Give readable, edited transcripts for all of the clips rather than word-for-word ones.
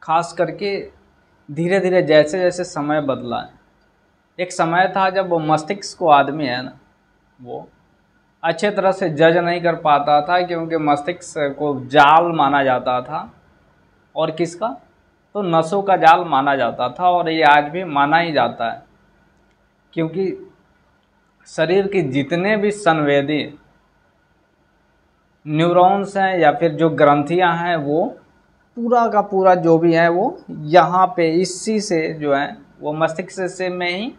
खास करके धीरे धीरे जैसे जैसे समय बदला है। एक समय था जब वो मस्तिष्क को आदमी है ना, वो अच्छे तरह से जज नहीं कर पाता था, क्योंकि मस्तिष्क को जाल माना जाता था। और किसका? तो नसों का जाल माना जाता था, और ये आज भी माना ही जाता है, क्योंकि शरीर की जितने भी संवेदी न्यूरॉन्स हैं या फिर जो ग्रंथियां हैं, वो पूरा का पूरा जो भी है वो यहाँ पे इसी से जो है वो मस्तिष्क से में ही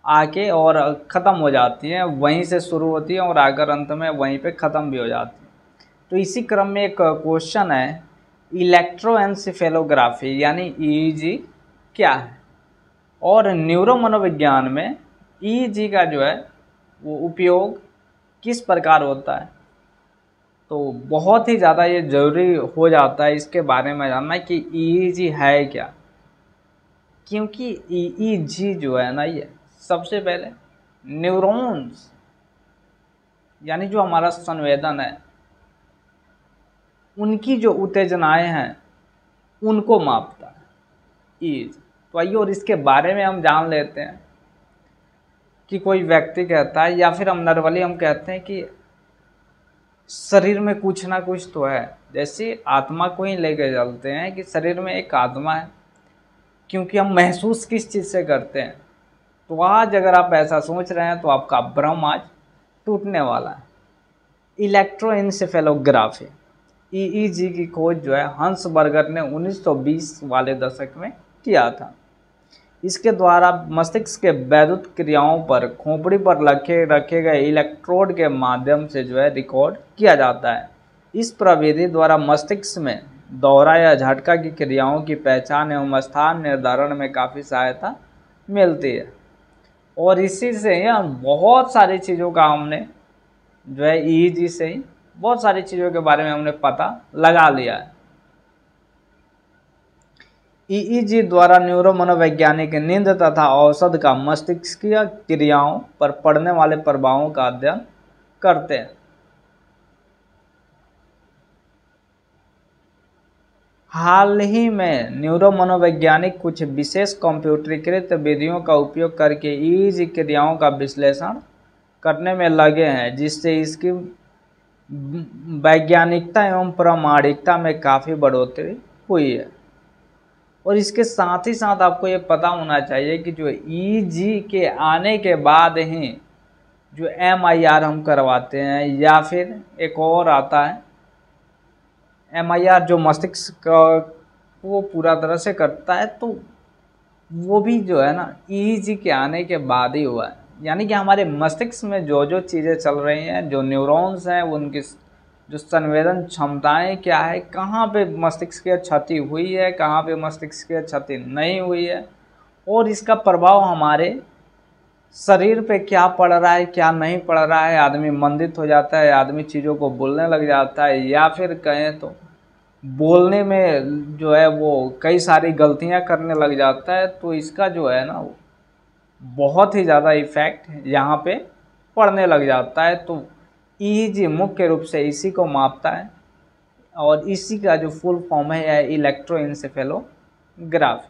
आके और ख़त्म हो जाती है, वहीं से शुरू होती है और आकर अंत में वहीं पे ख़त्म भी हो जाती है। तो इसी क्रम में एक क्वेश्चन है, इलेक्ट्रोएन्सेफेलोग्राफी यानी ईईजी क्या है, और न्यूरो मनोविज्ञान में ईईजी का जो है वो उपयोग किस प्रकार होता है। तो बहुत ही ज़्यादा ये ज़रूरी हो जाता है इसके बारे में जानना कि ईईजी है क्या, क्योंकि ईईजी जो है ना, ये सबसे पहले न्यूरॉन्स यानी जो हमारा संवेदन है, उनकी जो उत्तेजनाएं हैं उनको मापता है ईईजी। तो आइए और इसके बारे में हम जान लेते हैं कि कोई व्यक्ति कहता है, या फिर हम नॉर्मली हम कहते हैं कि शरीर में कुछ ना कुछ तो है। जैसे आत्मा को ही लेके चलते हैं कि शरीर में एक आत्मा है, क्योंकि हम महसूस किस चीज़ से करते हैं। तो आज अगर आप ऐसा सोच रहे हैं तो आपका भ्रम आज टूटने वाला है। इलेक्ट्रोएन्सेफेलोग्राफी ईईजी की खोज जो है हंसबर्गर ने 1920 वाले दशक में किया था। इसके द्वारा मस्तिष्क के वैद्युत क्रियाओं पर खोपड़ी पर रखे गए इलेक्ट्रोड के माध्यम से जो है रिकॉर्ड किया जाता है। इस प्रविधि द्वारा मस्तिष्क में दौरा या झटका की क्रियाओं की पहचान एवं स्थान निर्धारण में काफ़ी सहायता मिलती है। और इसी से ही हम बहुत सारी चीज़ों का हमने जो है ईईजी से ही बहुत सारी चीज़ों के बारे में हमने पता लगा लिया है। ईईजी द्वारा न्यूरो मनोवैज्ञानिक नींद तथा औषध का मस्तिष्कीय क्रियाओं पर पड़ने वाले प्रभावों का अध्ययन करते हैं। हाल ही में न्यूरो मनोवैज्ञानिक कुछ विशेष कंप्यूटरीकृत विधियों का उपयोग करके ईईजी क्रियाओं का विश्लेषण करने में लगे हैं, जिससे इसकी वैज्ञानिकता एवं प्रामाणिकता में काफ़ी बढ़ोतरी हुई है। और इसके साथ ही साथ आपको ये पता होना चाहिए कि जो ईईजी के आने के बाद ही जो एमआईआर हम करवाते हैं, या फिर एक और आता है एमआईआर जो मस्तिष्क का वो पूरा तरह से करता है, तो वो भी जो है ना ईईजी के आने के बाद ही हुआ है। यानी कि हमारे मस्तिष्क में जो जो चीज़ें चल रही हैं, जो न्यूरॉन्स हैं, उनकी जो संवेदन क्षमताएं क्या है, कहाँ पे मस्तिष्क की क्षति हुई है, कहाँ पे मस्तिष्क की क्षति नहीं हुई है, और इसका प्रभाव हमारे शरीर पे क्या पड़ रहा है, क्या नहीं पड़ रहा है। आदमी मंदित हो जाता है, आदमी चीज़ों को बोलने लग जाता है, या फिर कहें तो बोलने में जो है वो कई सारी गलतियां करने लग जाता है। तो इसका जो है ना बहुत ही ज़्यादा इफ़ेक्ट यहाँ पे पड़ने लग जाता है। तो ईईजी मुख्य रूप से इसी को मापता है, और इसी का जो फुल फॉर्म है इलेक्ट्रोएन्सेफेलोग्राफी।